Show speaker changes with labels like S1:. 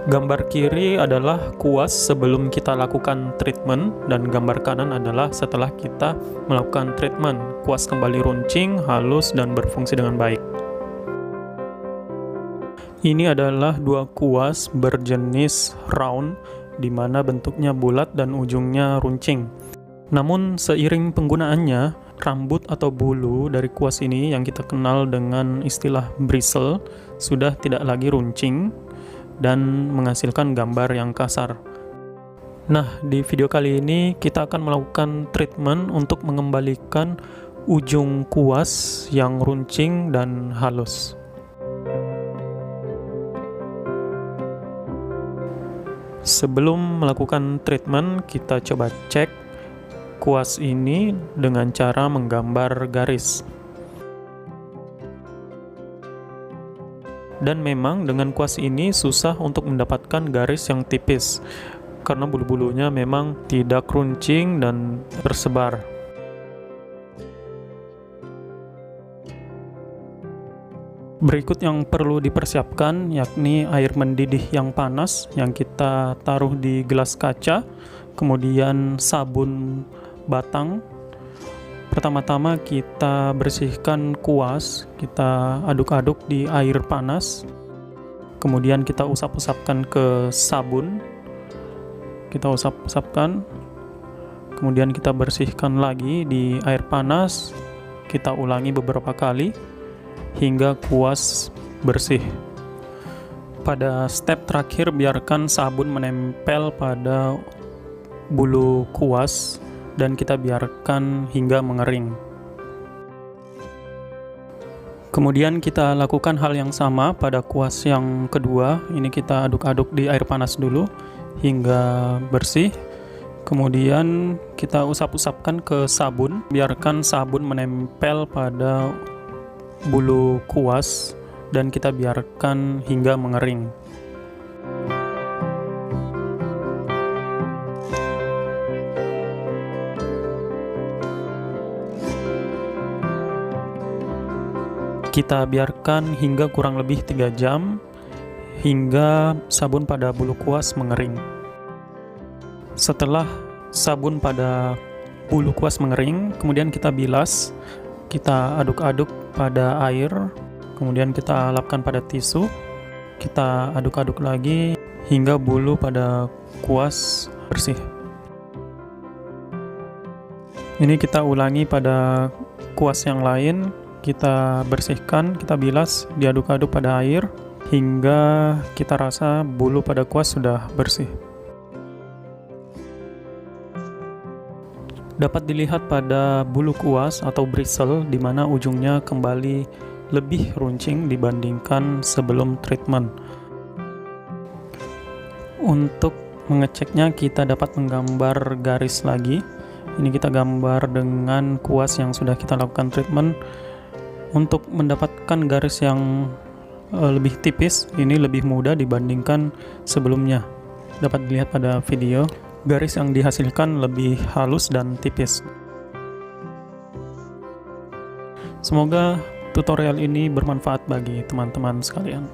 S1: Gambar kiri adalah kuas sebelum kita lakukan treatment, dan gambar kanan adalah setelah kita melakukan treatment. Kuas kembali runcing, halus, dan berfungsi dengan baik. Ini adalah dua kuas berjenis round, di mana bentuknya bulat dan ujungnya runcing. Namun seiring penggunaannya, rambut atau bulu dari kuas ini yang kita kenal dengan istilah bristle sudah tidak lagi runcing dan menghasilkan gambar yang kasar. Nah, di video kali ini kita akan melakukan treatment untuk mengembalikan ujung kuas yang runcing dan halus. Sebelum melakukan treatment, kita coba cek kuas ini dengan cara menggambar garis. Dan memang dengan kuas ini susah untuk mendapatkan garis yang tipis karena bulu-bulunya memang tidak runcing dan tersebar. Berikut yang perlu dipersiapkan yakni air mendidih yang panas yang kita taruh di gelas kaca, kemudian sabun batang. Pertama-tama kita bersihkan kuas, kita aduk-aduk di air panas, kemudian kita usap-usapkan ke sabun, kita usap-usapkan, kemudian kita bersihkan lagi di air panas, kita ulangi beberapa kali hingga kuas bersih. Pada step terakhir, biarkan sabun menempel pada bulu kuas dan kita biarkan hingga mengering. Kemudian kita lakukan hal yang sama pada kuas yang kedua. Ini kita aduk-aduk di air panas dulu hingga bersih. Kemudian kita usap-usapkan ke sabun, biarkan sabun menempel pada bulu kuas dan kita biarkan hingga mengering. Kita biarkan hingga kurang lebih 3 jam hingga sabun pada bulu kuas mengering. Setelah sabun pada bulu kuas mengering, kemudian kita bilas, kita aduk-aduk pada air, kemudian kita lapkan pada tisu, kita aduk-aduk lagi hingga bulu pada kuas bersih. Ini kita ulangi pada kuas yang lain. Kita bersihkan, kita bilas, diaduk-aduk pada air hingga kita rasa bulu pada kuas sudah bersih. Dapat dilihat pada bulu kuas atau bristle di mana ujungnya kembali lebih runcing dibandingkan sebelum treatment. Untuk mengeceknya, kita dapat menggambar garis lagi. Ini kita gambar dengan kuas yang sudah kita lakukan treatment. Untuk mendapatkan garis yang lebih tipis, ini lebih mudah dibandingkan sebelumnya. Dapat dilihat pada video, garis yang dihasilkan lebih halus dan tipis. Semoga tutorial ini bermanfaat bagi teman-teman sekalian.